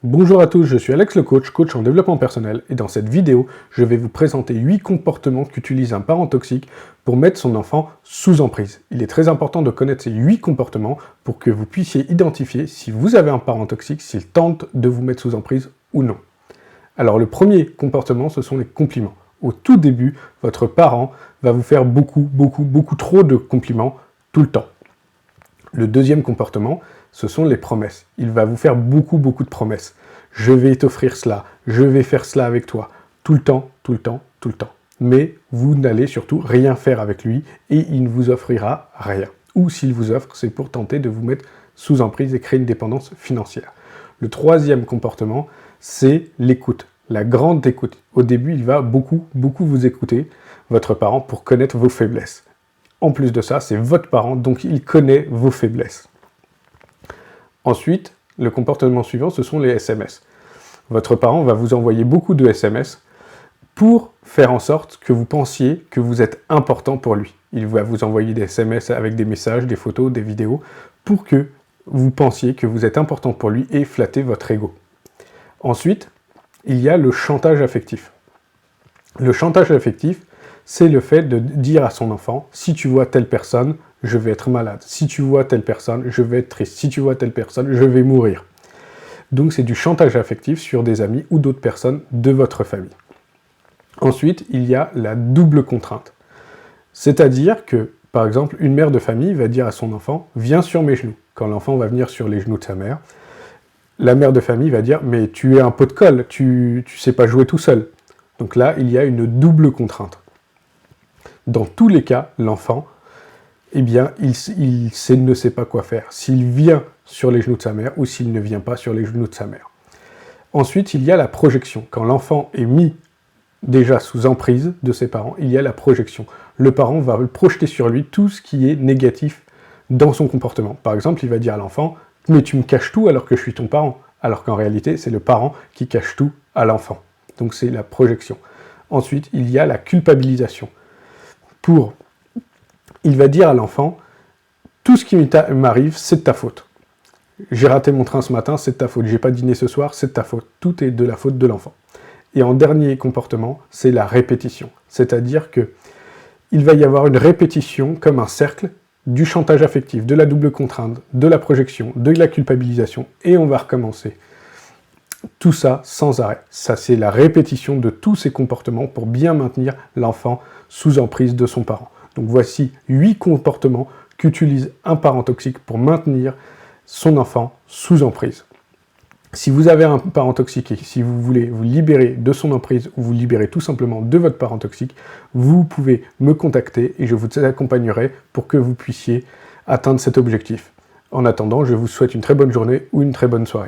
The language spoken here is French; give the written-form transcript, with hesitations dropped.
Bonjour à tous, je suis Alex le coach, coach en développement personnel, et dans cette vidéo, je vais vous présenter 8 comportements qu'utilise un parent toxique pour mettre son enfant sous emprise. Il est très important de connaître ces 8 comportements pour que vous puissiez identifier si vous avez un parent toxique, s'il tente de vous mettre sous emprise ou non. Alors le premier comportement, ce sont les compliments. Au tout début, votre parent va vous faire beaucoup trop de compliments tout le temps. Le deuxième comportement, ce sont les promesses. Il va vous faire beaucoup de promesses. Je vais t'offrir cela, je vais faire cela avec toi, tout le temps. Mais vous n'allez surtout rien faire avec lui et il ne vous offrira rien. Ou s'il vous offre, c'est pour tenter de vous mettre sous emprise et créer une dépendance financière. Le troisième comportement, c'est l'écoute, la grande écoute. Au début, il va beaucoup vous écouter, votre parent, pour connaître vos faiblesses. En plus de ça, c'est votre parent, donc il connaît vos faiblesses. Ensuite, le comportement suivant, ce sont les SMS. Votre parent va vous envoyer beaucoup de SMS pour faire en sorte que vous pensiez que vous êtes important pour lui. Il va vous envoyer des SMS avec des messages, des photos, des vidéos, pour que vous pensiez que vous êtes important pour lui et flatter votre ego. Ensuite, il y a le chantage affectif. Le chantage affectif, c'est le fait de dire à son enfant, si tu vois telle personne, je vais être malade. Si tu vois telle personne, je vais être triste. Si tu vois telle personne, je vais mourir. Donc c'est du chantage affectif sur des amis ou d'autres personnes de votre famille. Ensuite, il y a la double contrainte. C'est-à-dire que, par exemple, une mère de famille va dire à son enfant, viens sur mes genoux. Quand l'enfant va venir sur les genoux de sa mère, la mère de famille va dire, mais tu es un pot de colle, tu sais pas jouer tout seul. Donc là, il y a une double contrainte. Dans tous les cas, l'enfant, eh bien, il ne sait pas quoi faire, s'il vient sur les genoux de sa mère ou s'il ne vient pas sur les genoux de sa mère. Ensuite, il y a la projection. Quand l'enfant est mis déjà sous emprise de ses parents, il y a la projection. Le parent va projeter sur lui tout ce qui est négatif dans son comportement. Par exemple, il va dire à l'enfant « mais tu me caches tout alors que je suis ton parent », alors qu'en réalité, c'est le parent qui cache tout à l'enfant. Donc c'est la projection. Ensuite, il y a la culpabilisation. Il va dire à l'enfant, tout ce qui m'arrive, c'est de ta faute. J'ai raté mon train ce matin, c'est de ta faute. J'ai pas dîné ce soir, c'est de ta faute. Tout est de la faute de l'enfant. Et en dernier comportement, c'est la répétition. C'est-à-dire que il va y avoir une répétition comme un cercle du chantage affectif, de la double contrainte, de la projection, de la culpabilisation, et on va recommencer. Tout ça sans arrêt. Ça, c'est la répétition de tous ces comportements pour bien maintenir l'enfant sous emprise de son parent. Donc voici 8 comportements qu'utilise un parent toxique pour maintenir son enfant sous emprise. Si vous avez un parent toxique et si vous voulez vous libérer de son emprise ou vous libérer tout simplement de votre parent toxique, vous pouvez me contacter et je vous accompagnerai pour que vous puissiez atteindre cet objectif. En attendant, je vous souhaite une très bonne journée ou une très bonne soirée.